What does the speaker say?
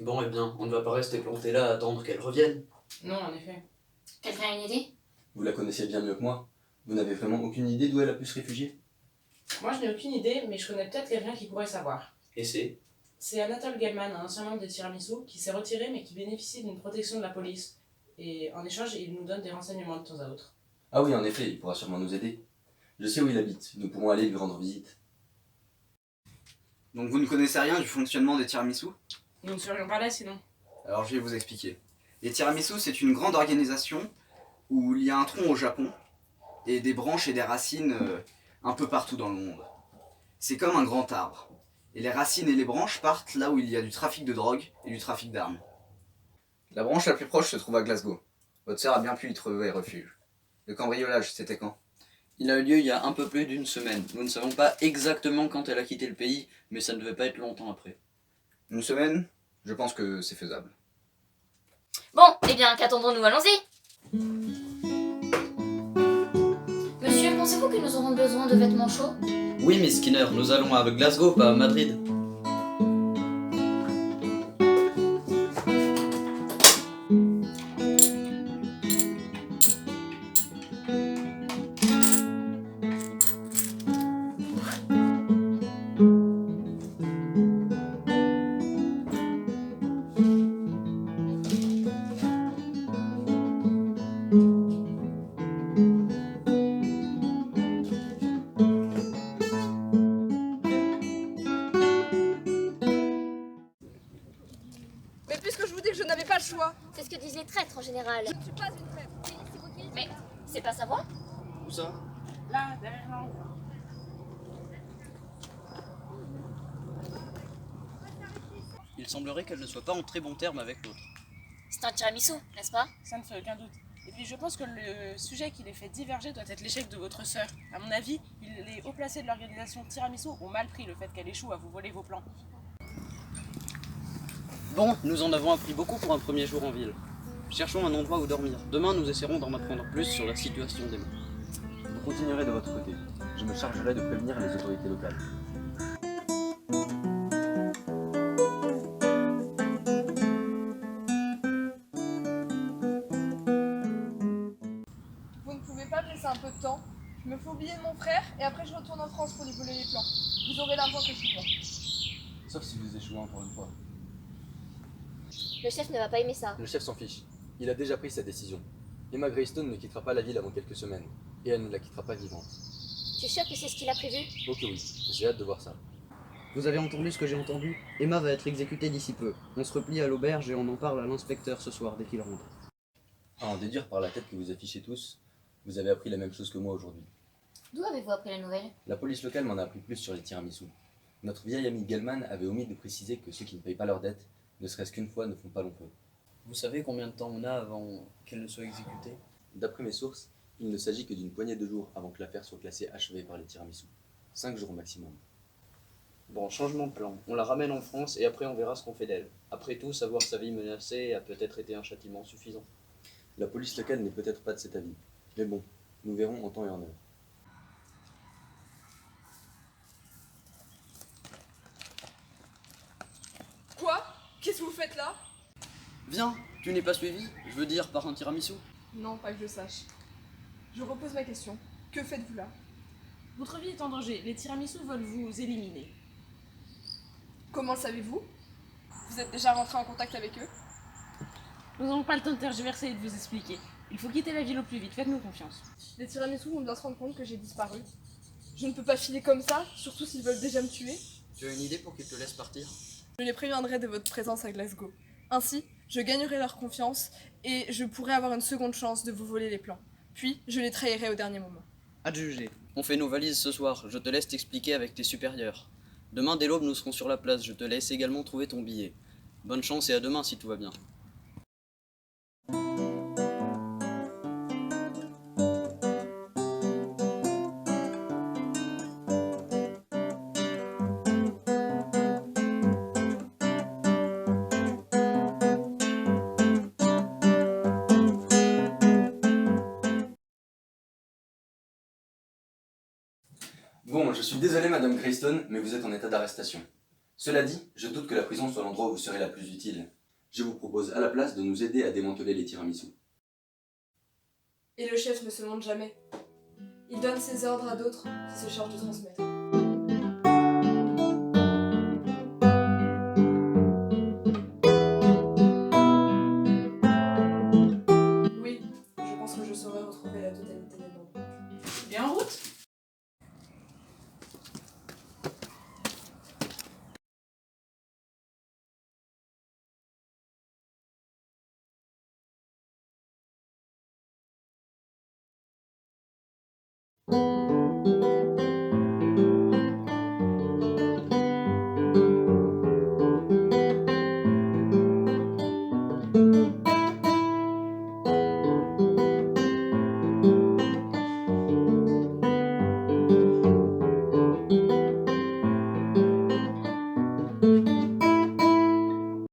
Bon, eh bien, on ne va pas rester planté là à attendre qu'elle revienne. Non, en effet. Quelqu'un a une idée? Vous la connaissez bien mieux que moi. Vous n'avez vraiment aucune idée d'où elle a pu se réfugier? Moi, je n'ai aucune idée, mais je connais peut-être quelqu'un qui pourrait savoir. Et c'est? C'est Anatole Gellman, un ancien membre des Tiramisu, qui s'est retiré mais qui bénéficie d'une protection de la police. Et en échange, il nous donne des renseignements de temps à autre. Ah oui, en effet, il pourra sûrement nous aider. Je sais où il habite, nous pourrons aller lui rendre visite. Donc vous ne connaissez rien du fonctionnement des tiramisu? Nous ne serions pas là sinon. Alors je vais vous expliquer. Les tiramisu, c'est une grande organisation où il y a un tronc au Japon et des branches et des racines un peu partout dans le monde. C'est comme un grand arbre. Et les racines et les branches partent là où il y a du trafic de drogue et du trafic d'armes. La branche la plus proche se trouve à Glasgow. Votre sœur a bien pu y trouver refuge. Le cambriolage, c'était quand? Il a eu lieu il y a un peu plus d'une semaine. Nous ne savons pas exactement quand elle a quitté le pays, mais ça ne devait pas être longtemps après. Une semaine? Je pense que c'est faisable. Bon, eh bien, qu'attendons-nous? Allons-y. Monsieur, pensez-vous que nous aurons besoin de vêtements chauds? Oui, Miss Skinner, nous allons à Glasgow, pas à Madrid. Mais puisque je vous dis que je n'avais pas le choix. C'est ce que disent les traîtres en général. Je ne suis pas une traître. Mais c'est pas sa voix? Où ça? Là, derrière l'angle. Il semblerait qu'elle ne soit pas en très bon terme avec l'autre. C'est un tiramisu, n'est-ce pas? Ça ne fait aucun doute. Et puis je pense que le sujet qui les fait diverger doit être l'échec de votre sœur. À mon avis, les hauts placés de l'organisation Tiramisu ont mal pris le fait qu'elle échoue à vous voler vos plans. Bon, nous en avons appris beaucoup pour un premier jour en ville. Cherchons un endroit où dormir. Demain, nous essaierons d'en apprendre plus sur la situation des mains. Vous continuerez de votre côté. Je me chargerai de prévenir les autorités locales. Vous ne pouvez pas me laisser un peu de temps. Je me fais oublier de mon frère et après je retourne en France pour lui voler les plans. Vous aurez l'argent que je veux. Sauf si vous échouez encore une fois. Le chef ne va pas aimer ça. Le chef s'en fiche. Il a déjà pris sa décision. Emma Greystone ne quittera pas la ville avant quelques semaines. Et elle ne la quittera pas vivante. Tu es sûr que c'est ce qu'il a prévu? Ok oui, j'ai hâte de voir ça. Vous avez entendu ce que j'ai entendu? Emma va être exécutée d'ici peu. On se replie à l'auberge et on en parle à l'inspecteur ce soir dès qu'il rentre. À en déduire par la tête que vous affichez tous, vous avez appris la même chose que moi aujourd'hui. D'où avez-vous appris la nouvelle? La police locale m'en a appris plus sur les tiramisu. Notre vieil ami Gellman avait omis de préciser que ceux qui ne payent pas leurs dettes, ne serait-ce qu'une fois, ne font pas long feu. Vous savez combien de temps on a avant qu'elle ne soit exécutée? D'après mes sources, il ne s'agit que d'une poignée de jours avant que l'affaire soit classée achevée par les tiramisu. 5 jours au maximum. Bon, changement de plan. On la ramène en France et après on verra ce qu'on fait d'elle. Après tout, savoir sa vie menacée a peut-être été un châtiment suffisant. La police locale n'est peut-être pas de cet avis. Mais bon, nous verrons en temps et en heure. Quoi? Qu'est-ce que vous faites là? Viens, tu n'es pas suivi? Je veux dire par un tiramisu. Non, pas que je sache. Je repose ma question. Que faites-vous là? Votre vie est en danger. Les Tiramisu veulent vous éliminer. Comment le savez-vous? Vous êtes déjà rentré en contact avec eux? Nous n'avons pas le temps de tergiverser et de vous expliquer. Il faut quitter la ville au plus vite. Faites-nous confiance. Les Tiramisu vont bien se rendre compte que j'ai disparu. Je ne peux pas filer comme ça, surtout s'ils veulent déjà me tuer. Tu as une idée pour qu'ils te laissent partir? Je les préviendrai de votre présence à Glasgow. Ainsi, je gagnerai leur confiance et je pourrai avoir une seconde chance de vous voler les plans. Puis, je les trahirai au dernier moment. À te juger. On fait nos valises ce soir. Je te laisse t'expliquer avec tes supérieurs. Demain, dès l'aube, nous serons sur la place. Je te laisse également trouver ton billet. Bonne chance et à demain si tout va bien. Bon, je suis désolé Madame Greystone, mais vous êtes en état d'arrestation. Cela dit, je doute que la prison soit l'endroit où vous serez la plus utile. Je vous propose à la place de nous aider à démanteler les tiramisu. Et le chef ne se montre jamais. Il donne ses ordres à d'autres qui se chargent de transmettre.